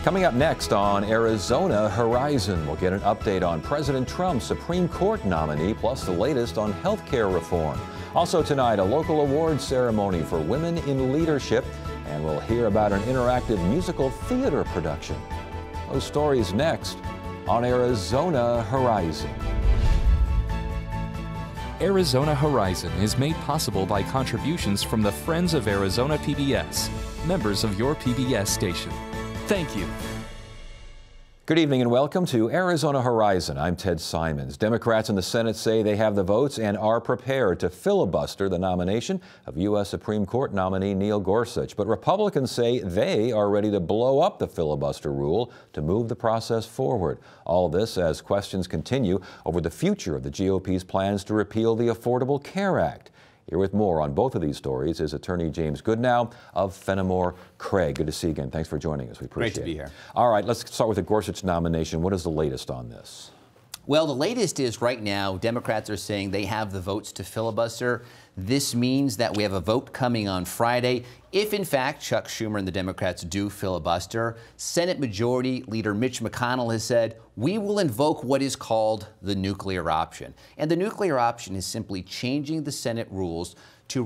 Coming up next on Arizona Horizon, we'll get an update on President Trump's Supreme Court nominee, plus the latest on health care reform. Also tonight, a local awards ceremony for women in leadership, and we'll hear about an interactive musical theater production. Those stories next on Arizona Horizon. Arizona Horizon is made possible by contributions from the Friends of Arizona PBS, members of your PBS station. Thank you. Good evening and welcome to Arizona Horizon. I'm Ted Simons. Democrats in the Senate say they have the votes and are prepared to filibuster the nomination of U.S. Supreme Court nominee Neil Gorsuch. But Republicans say they are ready to blow up the filibuster rule to move the process forward. All this as questions continue over the future of the GOP's plans to repeal the Affordable Care Act. Here with more on both of these stories is attorney James Goodnow of Fenimore Craig. Good to see you again. Thanks for joining us. We appreciate it. Great to be here. All right, let's start with the Gorsuch nomination. What is the latest on this? Well, the latest is right now, Democrats are saying they have the votes to filibuster. This means that we have a vote coming on Friday. If, in fact, Chuck Schumer and the Democrats do filibuster, Senate Majority Leader Mitch McConnell has said, we will invoke what is called the nuclear option. And the nuclear option is simply changing the Senate rules to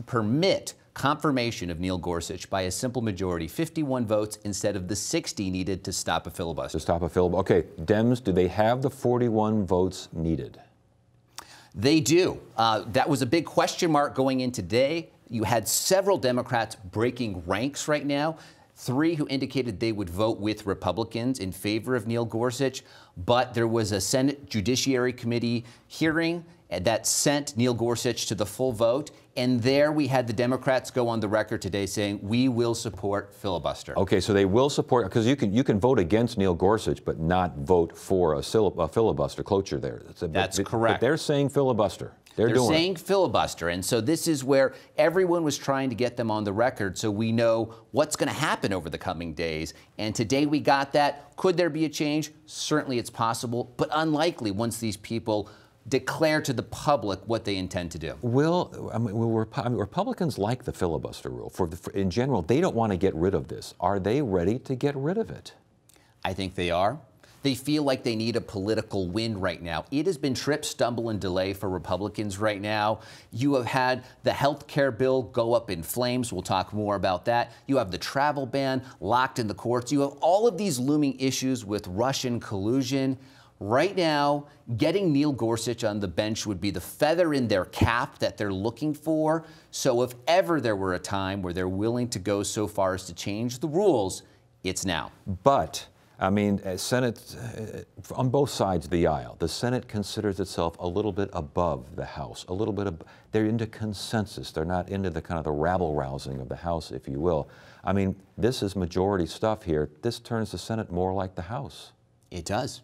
permit confirmation of Neil Gorsuch by a simple majority, 51 votes instead of the 60 needed to stop a filibuster. To stop a filibuster. Okay, Dems, do they have the 41 votes needed? They do. That was a big question mark going in today. You had several Democrats breaking ranks right now. 3 who indicated they would vote with Republicans in favor of Neil Gorsuch. But there was a Senate Judiciary Committee hearing that sent Neil Gorsuch to the full vote. And there we had the Democrats go on the record today saying, we will support filibuster. Okay, so they will support, because you can vote against Neil Gorsuch, but not vote for a filibuster cloture there. That's correct. But they're saying filibuster. They're saying filibuster. And so this is where everyone was trying to get them on the record so we know what's going to happen over the coming days. And today we got that. Could there be a change? Certainly it's possible, but unlikely once these people declare to the public what they intend to do. Republicans like the filibuster rule. In general, they don't want to get rid of this. Are they ready to get rid of it? I think they are. They feel like they need a political win right now. It has been trip, stumble, and delay for Republicans right now. You have had the health care bill go up in flames. We'll talk more about that. You have the travel ban locked in the courts. You have all of these looming issues with Russian collusion. Right now, getting Neil Gorsuch on the bench would be the feather in their cap that they're looking for. So if ever there were a time where they're willing to go so far as to change the rules, it's now. But, I mean, Senate, on both sides of the aisle, the Senate considers itself a little bit above the House, a little bit they're into consensus. They're not into the kind of the rabble-rousing of the House, if you will. I mean, this is majority stuff here. This turns the Senate more like the House. It does.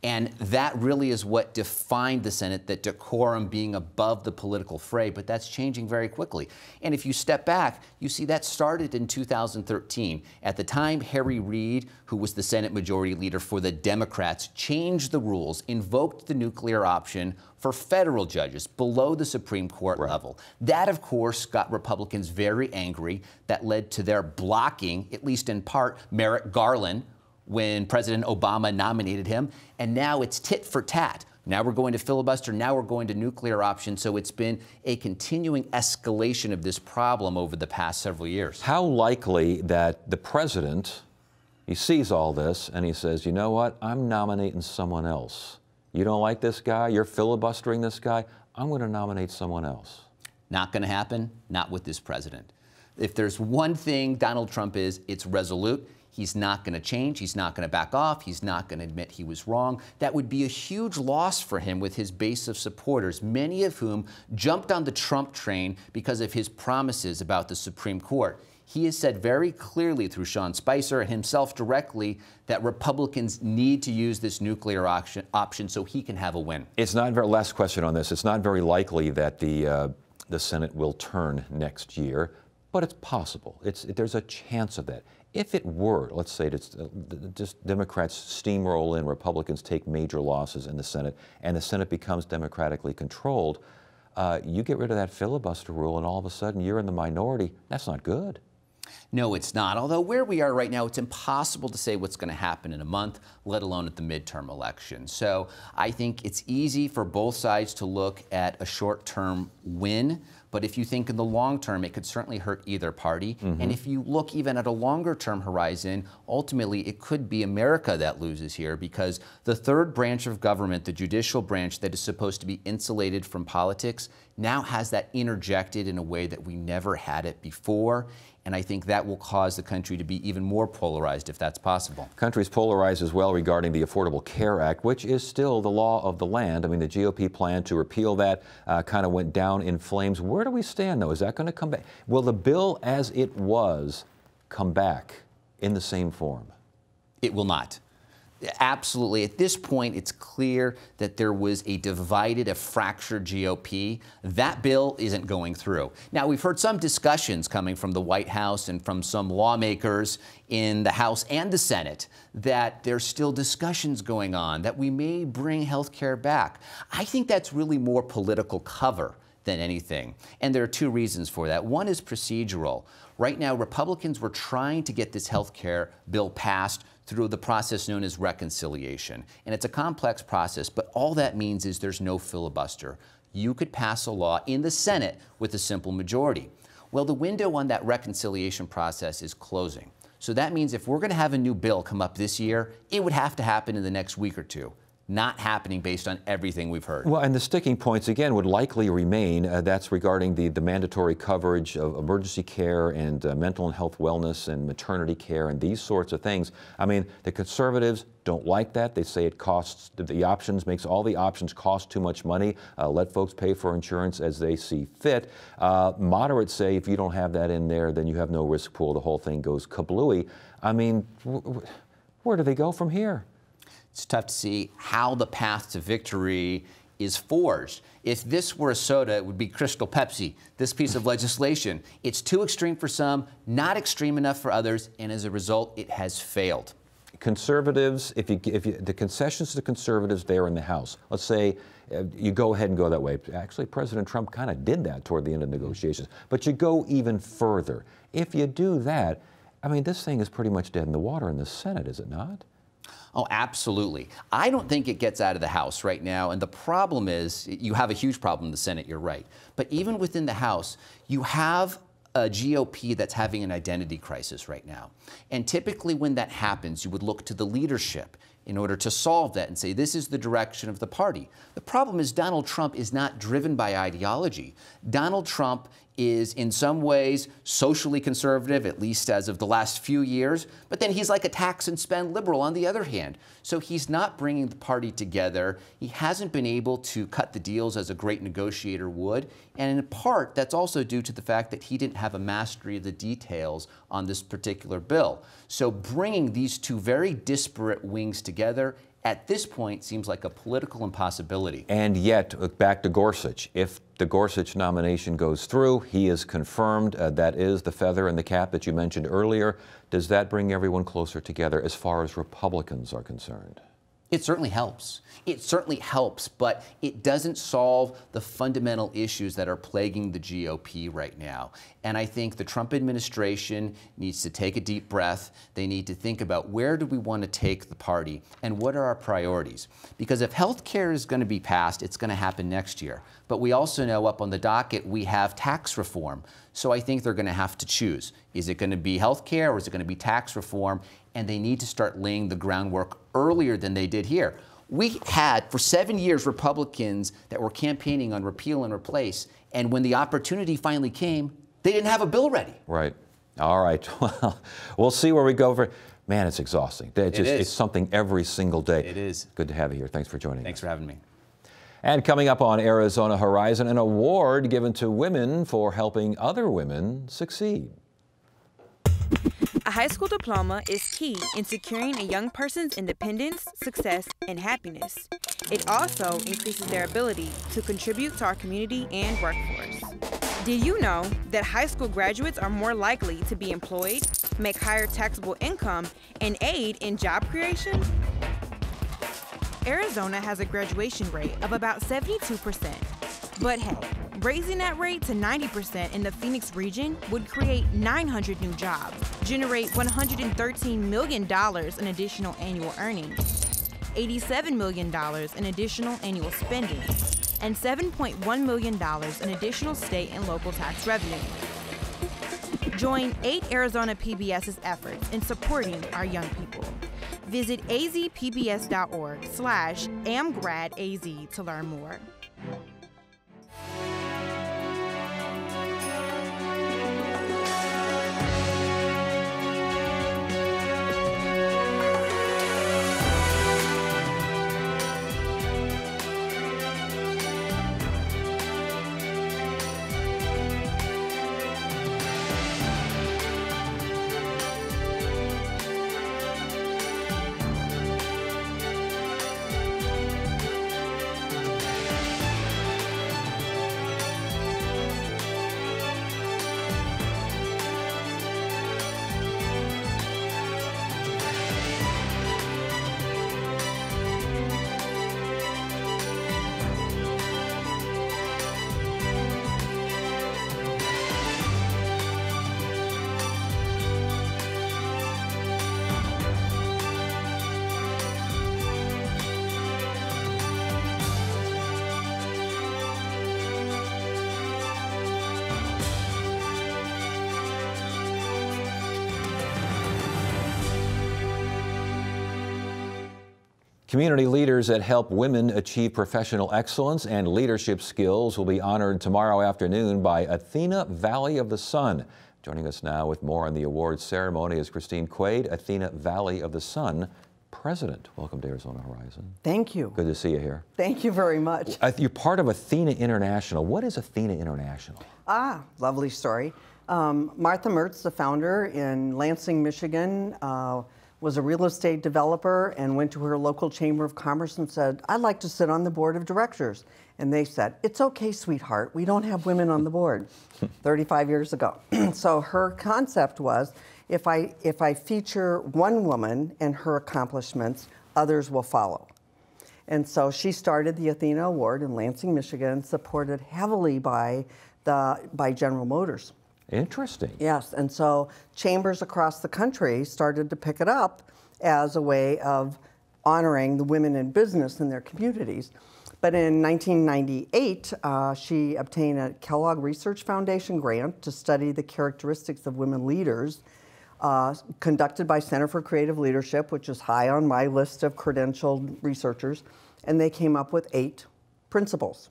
And that really is what defined the Senate, that decorum being above the political fray, but that's changing very quickly. And if you step back, you see that started in 2013. At the time, Harry Reid, who was the Senate Majority Leader for the Democrats, changed the rules, invoked the nuclear option for federal judges below the Supreme Court level. That, of course, got Republicans very angry. That led to their blocking, at least in part, Merrick Garland, when President Obama nominated him, and now it's tit for tat. Now we're going to filibuster, now we're going to nuclear option, so it's been a continuing escalation of this problem over the past several years. How likely that the president, he sees all this and he says, you know what, I'm nominating someone else. You don't like this guy, you're filibustering this guy, I'm going to nominate someone else. Not going to happen, not with this president. If there's one thing Donald Trump is, it's resolute. He's not going to change. He's not going to back off. He's not going to admit he was wrong. That would be a huge loss for him with his base of supporters, many of whom jumped on the Trump train because of his promises about the Supreme Court. He has said very clearly through Sean Spicer and himself directly that Republicans need to use this nuclear option so he can have a win. It's not very, last question on this. It's not very likely that the Senate will turn next year, but it's possible. There's a chance of that. If it were, let's say it's just Democrats steamroll in, Republicans take major losses in the Senate, and the Senate becomes democratically controlled, you get rid of that filibuster rule, and all of a sudden you're in the minority. That's not good. No, it's not. Although where we are right now, it's impossible to say what's going to happen in a month, let alone at the midterm election. So I think it's easy for both sides to look at a short-term win. But if you think in the long term, it could certainly hurt either party. And if you look even at a longer term horizon, ultimately it could be America that loses here, because the third branch of government, the judicial branch that is supposed to be insulated from politics, now has that interjected in a way that we never had it before. And I think that will cause the country to be even more polarized if that's possible. The country's polarized as well regarding the Affordable Care Act, which is still the law of the land. I mean, the GOP plan to repeal that kind of went down in flames. Where do we stand, though? Is that going to come back? Will the bill as it was come back in the same form? It will not. Absolutely. At this point, it's clear that there was a divided, a fractured GOP. That bill isn't going through. Now, we've heard some discussions coming from the White House and from some lawmakers in the House and the Senate that there's still discussions going on, that we may bring health care back. I think that's really more political cover than anything. And there are two reasons for that. One is procedural. Right now, Republicans were trying to get this health care bill passed through the process known as reconciliation. And it's a complex process, but all that means is there's no filibuster. You could pass a law in the Senate with a simple majority. Well, the window on that reconciliation process is closing. So that means if we're going to have a new bill come up this year, it would have to happen in the next week or two. Not happening based on everything we've heard. Well, and the sticking points, again, would likely remain. That's regarding the mandatory coverage of emergency care and mental and health wellness and maternity care and these sorts of things. I mean, the conservatives don't like that. They say it costs, the options, makes all the options cost too much money. Let folks pay for insurance as they see fit. Moderates say if you don't have that in there, then you have no risk pool. The whole thing goes kablooey. I mean, where do they go from here? It's tough to see how the path to victory is forged. If this were a soda, it would be Crystal Pepsi, this piece of legislation. It's too extreme for some, not extreme enough for others, and as a result, it has failed. Conservatives, if the concessions to conservatives there in the House, let's say you go ahead and go that way. Actually, President Trump kind of did that toward the end of negotiations. But you go even further. If you do that, I mean, this thing is pretty much dead in the water in the Senate, is it not? Oh, absolutely. I don't think it gets out of the House right now. And the problem is, you have a huge problem in the Senate, you're right. But even within the House, you have a GOP that's having an identity crisis right now. And typically when that happens, you would look to the leadership in order to solve that and say, this is the direction of the party. The problem is Donald Trump is not driven by ideology. Donald Trump is in some ways socially conservative, at least as of the last few years, but then he's like a tax and spend liberal on the other hand. So he's not bringing the party together. He hasn't been able to cut the deals as a great negotiator would. And in part, that's also due to the fact that he didn't have a mastery of the details on this particular bill. So bringing these two very disparate wings together at this point seems like a political impossibility. And yet, back to Gorsuch. If the Gorsuch nomination goes through, he is confirmed. That is the feather in the cap that you mentioned earlier. Does that bring everyone closer together as far as Republicans are concerned? It certainly helps. It certainly helps, but it doesn't solve the fundamental issues that are plaguing the GOP right now. And I think the Trump administration needs to take a deep breath. They need to think about where do we want to take the party and what are our priorities? Because if health care is going to be passed, it's going to happen next year. But we also know up on the docket we have tax reform. So I think they're going to have to choose. Is it going to be health care or is it going to be tax reform? And they need to start laying the groundwork earlier than they did here. We had, for 7 years, Republicans that were campaigning on repeal and replace, and when the opportunity finally came, they didn't have a bill ready. Right. All right. Well, we'll see where we go. Man, it's exhausting. It's something every single day. It is. Good to have you here. Thanks for joining us. Thanks for having me. And coming up on Arizona Horizon, an award given to women for helping other women succeed. A high school diploma is key in securing a young person's independence, success, and happiness. It also increases their ability to contribute to our community and workforce. Did you know that high school graduates are more likely to be employed, make higher taxable income, and aid in job creation? Arizona has a graduation rate of about 72%. But hey, Raising that rate to 90% in the Phoenix region would create 900 new jobs, generate $113 million in additional annual earnings, $87 million in additional annual spending, and $7.1 million in additional state and local tax revenue. Join 8 Arizona PBS's efforts in supporting our young people. Visit azpbs.org/amgradaz to learn more. Community leaders that help women achieve professional excellence and leadership skills will be honored tomorrow afternoon by Athena Valley of the Sun. Joining us now with more on the awards ceremony is Christine Quaid, Athena Valley of the Sun President. Welcome to Arizona Horizon. Thank you. Good to see you here. Thank you very much. You're part of Athena International. What is Athena International? Lovely story. Martha Mertz, the founder in Lansing, Michigan, was a real estate developer and went to her local chamber of commerce and said, I'd like to sit on the board of directors. And they said, it's okay, sweetheart, we don't have women on the board, 35 years ago. So her concept was, if I feature one woman and her accomplishments, others will follow. And so she started the Athena Award in Lansing, Michigan, supported heavily by General Motors. Interesting. Yes, and so chambers across the country started to pick it up as a way of honoring the women in business in their communities. But in 1998, she obtained a Kellogg Research Foundation grant to study the characteristics of women leaders, conducted by Center for Creative Leadership, which is high on my list of credentialed researchers, and they came up with 8 principles.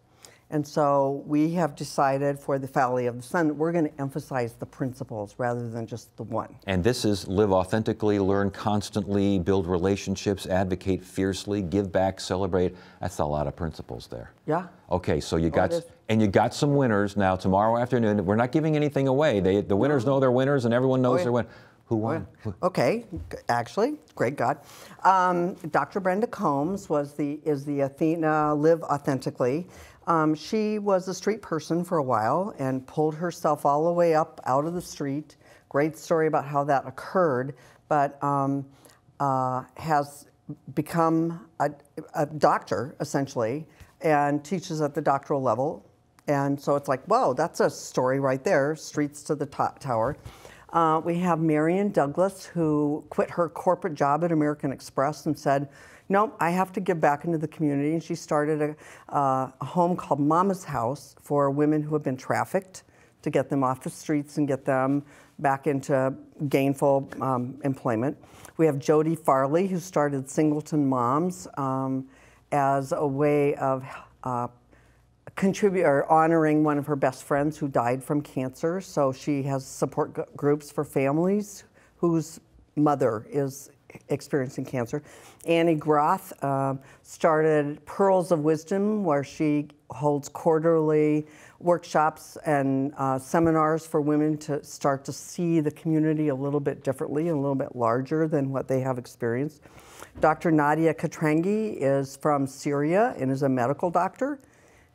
And so we have decided for the Valley of the Sun that we're going to emphasize the principles rather than just the one. And this is live authentically, learn constantly, build relationships, advocate fiercely, give back, celebrate. That's a lot of principles there. Yeah. Okay, so you got some winners now tomorrow afternoon. We're not giving anything away. The winners know they're winners and everyone knows they're winners. Who won? Okay, actually, great God. Dr. Brenda Combs is the Athena Live Authentically. She was a street person for a while and pulled herself all the way up out of the street. Great story about how that occurred, but has become a doctor, essentially, and teaches at the doctoral level. And so it's like, whoa, that's a story right there, streets to the top tower. We have Marion Douglas, who quit her corporate job at American Express and said, no, I have to give back into the community. And she started a home called Mama's House for women who have been trafficked to get them off the streets and get them back into gainful employment. We have Jody Farley, who started Singleton Moms as a way of honoring one of her best friends who died from cancer. So she has support groups for families whose mother is experiencing cancer. Annie Groth started Pearls of Wisdom, where she holds quarterly workshops and seminars for women to start to see the community a little bit differently and a little bit larger than what they have experienced. Dr. Nadia Katrangi is from Syria and is a medical doctor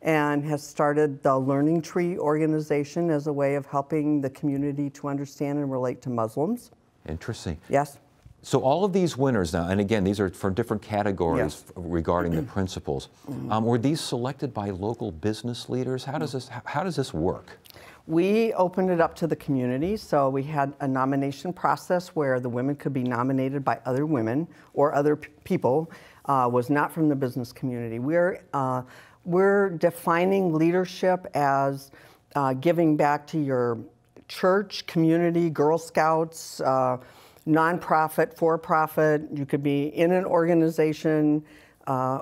and has started the Learning Tree organization as a way of helping the community to understand and relate to Muslims. Interesting. Yes. So all of these winners now, and again, these are from different categories regarding the principals. Were these selected by local business leaders? How does this work? We opened it up to the community, so we had a nomination process where the women could be nominated by other women or other people, was not from the business community. We're defining leadership as giving back to your church, community, Girl Scouts, nonprofit, for-profit. You could be in an organization,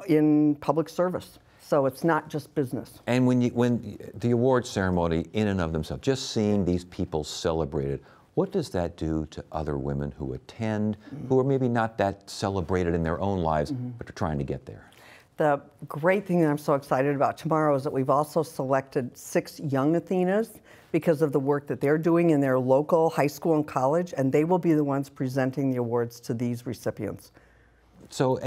in public service. So it's not just business. And when the award ceremony in and of themselves, just seeing these people celebrated, what does that do to other women who attend, who are maybe not that celebrated in their own lives, but are trying to get there? The great thing that I'm so excited about tomorrow is that we've also selected 6 young Athenas because of the work that they're doing in their local high school and college, and they will be the ones presenting the awards to these recipients. So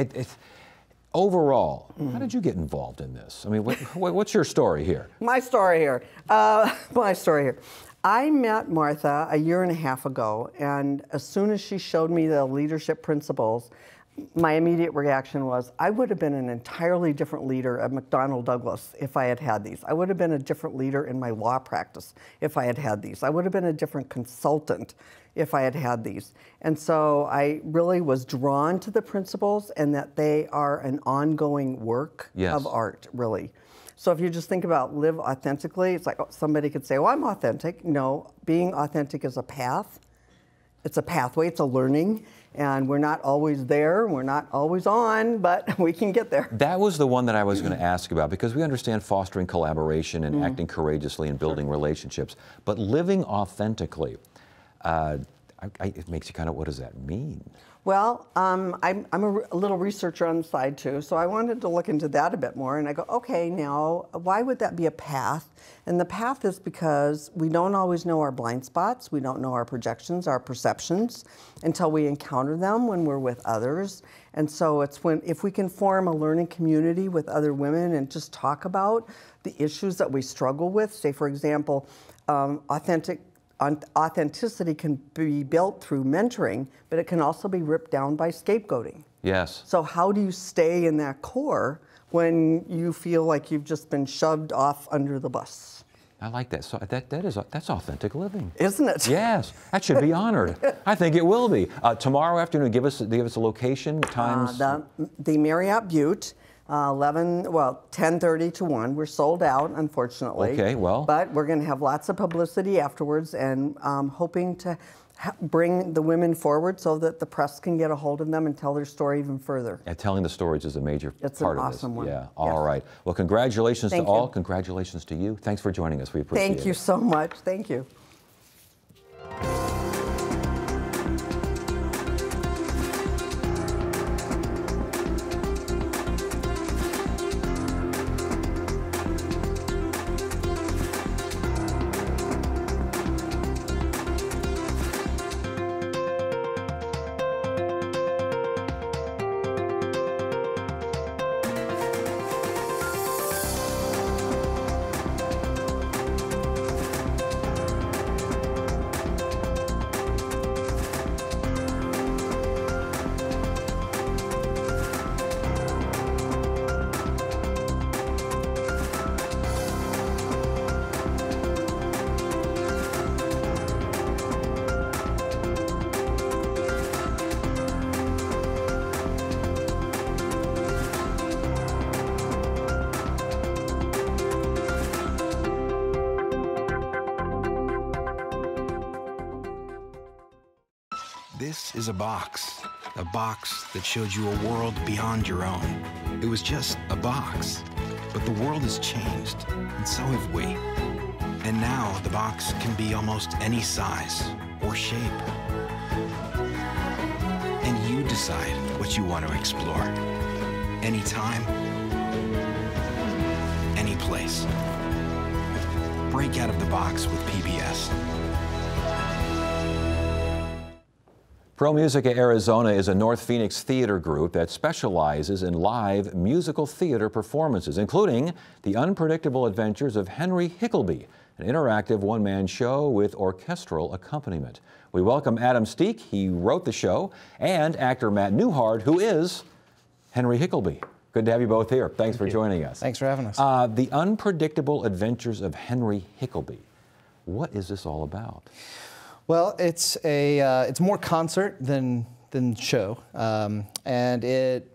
overall, how did you get involved in this? I mean, what's your story here? My story here. I met Martha a year and a half ago, and as soon as she showed me the leadership principles, my immediate reaction was, I would have been an entirely different leader at McDonnell Douglas if I had had these. I would have been a different leader in my law practice if I had had these. I would have been a different consultant if I had had these. And so I really was drawn to the principles and that they are an ongoing work of art, really. So if you just think about live authentically, it's like somebody could say, well, I'm authentic. No, being authentic is a path. It's a pathway, it's a learning, and we're not always there, we're not always on, but we can get there. That was the one that I was going to ask about, because we understand fostering collaboration and acting courageously and building relationships, but living authentically, it makes you kind of, what does that mean? Well, I'm a little researcher on the side too, so I wanted to look into that a bit more, and I go, okay, now, why would that be a path? And the path is because we don't always know our blind spots, we don't know our projections, our perceptions, until we encounter them when we're with others. And so it's if we can form a learning community with other women and just talk about the issues that we struggle with, say for example, authenticity can be built through mentoring, but it can also be ripped down by scapegoating. Yes. So how do you stay in that core when you feel like you've just been shoved off under the bus? I like that. So that's authentic living, isn't it? Yes, that should be honored. I think it will be. Tomorrow afternoon, give us a location, times. The Marriott Butte. 10:30 to 1. We're sold out, unfortunately. Okay, well. But we're going to have lots of publicity afterwards, and hoping to bring the women forward so that the press can get a hold of them and tell their story even further. And telling the stories is a major part of this. It's an awesome one. Yeah, all right. Well, congratulations to all. Thank you. Congratulations to you. Thanks for joining us. We appreciate it. Thank you so much. Thank you. This is a box that showed you a world beyond your own. It was just a box, but the world has changed, and so have we. And now the box can be almost any size or shape. And you decide what you want to explore. Anytime, any place. Break out of the box with PBS. ProMusica Arizona is a North Phoenix theater group that specializes in live musical theater performances, including The Unpredictable Adventures of Henry Hickleby, an interactive one-man show with orchestral accompaniment. We welcome Adam Steek, he wrote the show, and actor Matt Newhart, who is Henry Hickleby. Good to have you both here. Thanks for joining us. Thanks for having us. The Unpredictable Adventures of Henry Hickleby. What is this all about? Well, it's more concert than show, and it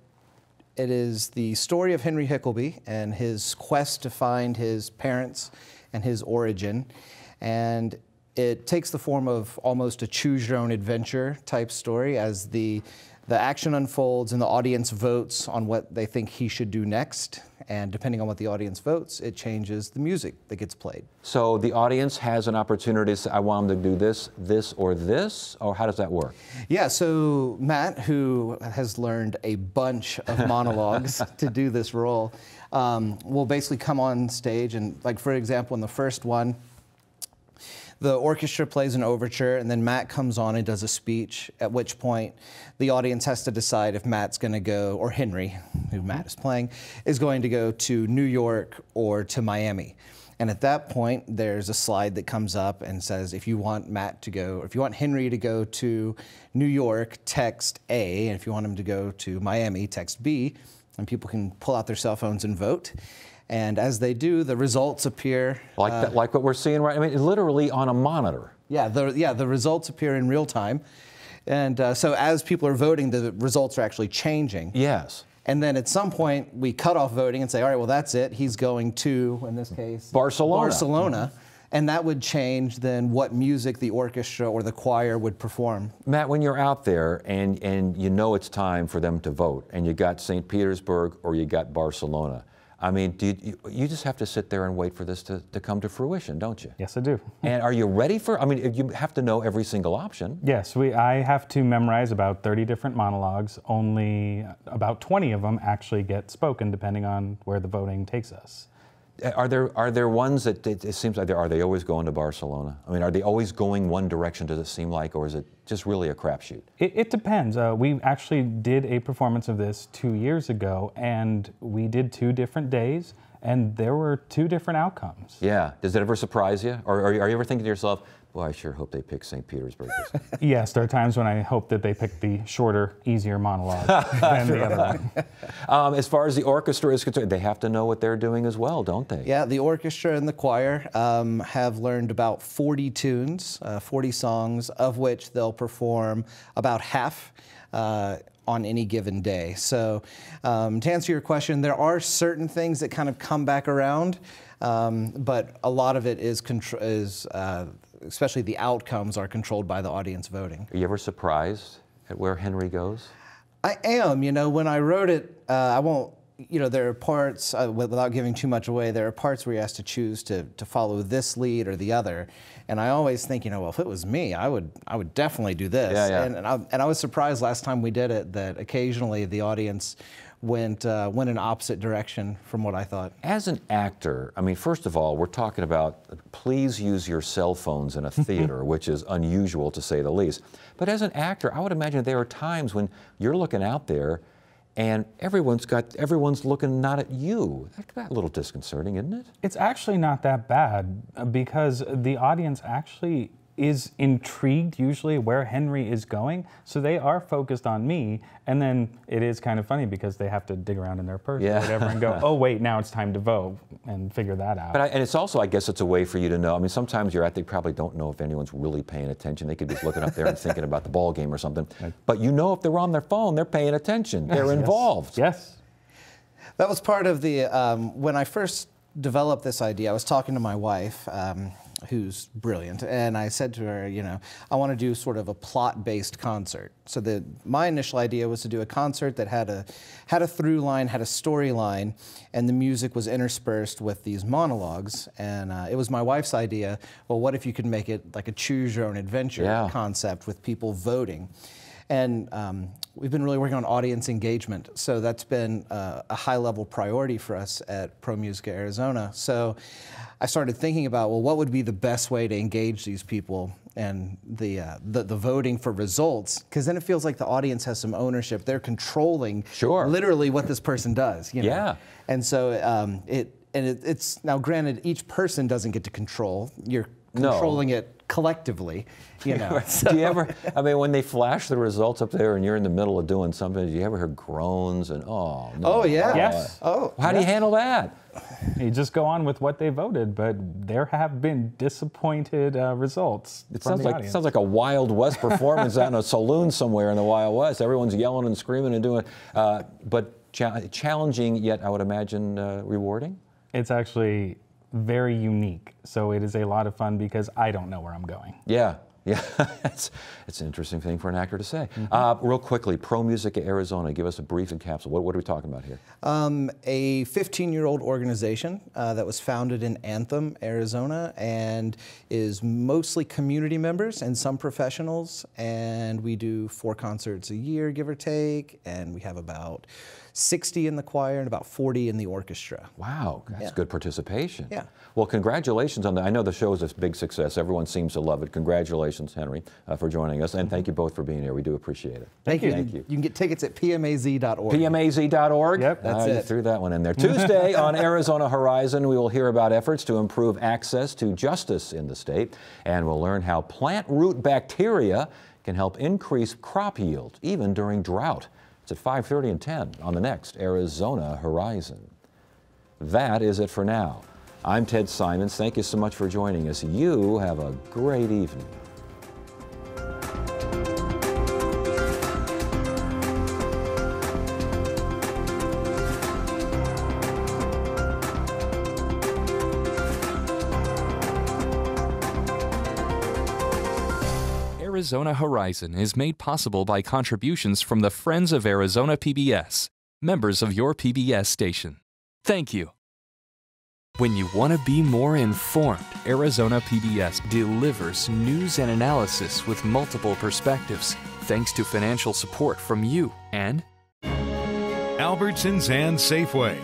is the story of Henry Hickleby and his quest to find his parents and his origin, and it takes the form of almost a choose your own adventure type story as the action unfolds and the audience votes on what they think he should do next. And depending on what the audience votes, it changes the music that gets played. So the audience has an opportunity to say, I want them to do this, this, or this? Or how does that work? Yeah, so Matt, who has learned a bunch of monologues to do this role, will basically come on stage and, like, for example, in the first one, the orchestra plays an overture, and then Matt comes on and does a speech, at which point the audience has to decide if Matt's going to go, or Henry, who Matt is playing, is going to go to New York or to Miami. And at that point, there's a slide that comes up and says, if you want Matt to go, or if you want Henry to go to New York, text A, and if you want him to go to Miami, text B, and people can pull out their cell phones and vote. And as they do, the results appear. Like what we're seeing right, I mean, literally on a monitor. Yeah, the results appear in real time. And so as people are voting, the results are actually changing. Yes. And then at some point, we cut off voting and say, all right, well, that's it. He's going to, in this case, Barcelona. And that would change then what music the orchestra or the choir would perform. Matt, when you're out there and you know it's time for them to vote, and you got St. Petersburg or you got Barcelona, I mean, you just have to sit there and wait for this to come to fruition, don't you? Yes, I do. And are you ready for, I mean, you have to know every single option. Yes, I have to memorize about 30 different monologues. Only about 20 of them actually get spoken, depending on where the voting takes us. Are there ones that it seems like are they always going to Barcelona? I mean, are they always going one direction, does it seem like, or is it just really a crapshoot? It depends. We actually did a performance of this 2 years ago, and we did 2 different days, and there were 2 different outcomes. Yeah. Does it ever surprise you? Or are you ever thinking to yourself, boy, I sure hope they pick St. Petersburg? Yes, there are times when I hope that they pick the shorter, easier monologue than the other one. As far as the orchestra is concerned, they have to know what they're doing as well, don't they? Yeah, the orchestra and the choir have learned about 40 tunes, 40 songs, of which they'll perform about half on any given day. So to answer your question, there are certain things that kind of come back around, but a lot of it is especially the outcomes are controlled by the audience voting. Are you ever surprised at where Henry goes? I am. You know, when I wrote it, I won't, you know, there are parts, without giving too much away, there are parts where he has to choose to follow this lead or the other. And I always think, you know, well, if it was me, I would definitely do this. Yeah. And I was surprised last time we did it that occasionally the audience went in opposite direction from what I thought. As an actor, I mean, first of all, we're talking about please use your cell phones in a theater, which is unusual to say the least. But as an actor, I would imagine there are times when you're looking out there and everyone's looking not at you. That's a little disconcerting, isn't it? It's actually not that bad because the audience actually is intrigued usually where Henry is going, so they are focused on me, and then it is kind of funny because they have to dig around in their purse or whatever and go, oh wait, now it's time to vote, and figure that out. And it's also, I guess it's a way for you to know, I mean, sometimes you're at, they probably don't know if anyone's really paying attention. They could be looking up there and thinking about the ball game or something, but you know if they're on their phone, they're paying attention, they're involved. Yes. That was part of the, when I first developed this idea, I was talking to my wife, who's brilliant, and I said to her, you know, I want to do sort of a plot-based concert. So my initial idea was to do a concert that had a through line, had a storyline, and the music was interspersed with these monologues. And it was my wife's idea, well, what if you could make it like a choose-your-own-adventure concept with people voting? And we've been really working on audience engagement. So that's been a high-level priority for us at ProMusica Arizona. So I started thinking about, well, what would be the best way to engage these people and the voting for results? Because then it feels like the audience has some ownership. They're controlling literally what this person does. You know? Yeah. And so it's now granted, each person doesn't get to control. You're controlling it collectively, you know. Do you ever, I mean, when they flash the results up there and you're in the middle of doing something, do you ever hear groans and, oh, no. Oh, yeah. Yes. Oh, how do you handle that? You just go on with what they voted, but there have been disappointed results. It sounds like a Wild West performance out in a saloon somewhere in the Wild West. Everyone's yelling and screaming and doing, but challenging yet, I would imagine, rewarding? It's actually very unique. So it is a lot of fun because I don't know where I'm going. Yeah. Yeah, it's an interesting thing for an actor to say. Real quickly, ProMusica Arizona, give us a brief encapsulation. What are we talking about here? A 15-year-old organization that was founded in Anthem, Arizona, and is mostly community members and some professionals. And we do 4 concerts a year, give or take, and we have about 60 in the choir and about 40 in the orchestra. Wow, that's good participation. Yeah. Well, congratulations on that. I know the show is a big success. Everyone seems to love it. Congratulations, Henry, for joining us. And thank you both for being here. We do appreciate it. Thank you. Thank you. You can get tickets at pmaz.org. PMAZ.org? Yep. That's You it. threw that one in there. Tuesday on Arizona Horizon, we will hear about efforts to improve access to justice in the state. And we'll learn how plant root bacteria can help increase crop yield, even during drought. It's at 5:30 and 10 on the next Arizona Horizon. That is it for now. I'm Ted Simons. Thank you so much for joining us. You have a great evening. Arizona Horizon is made possible by contributions from the Friends of Arizona PBS, members of your PBS station. Thank you. When you want to be more informed, Arizona PBS delivers news and analysis with multiple perspectives, thanks to financial support from you and Albertsons and Safeway.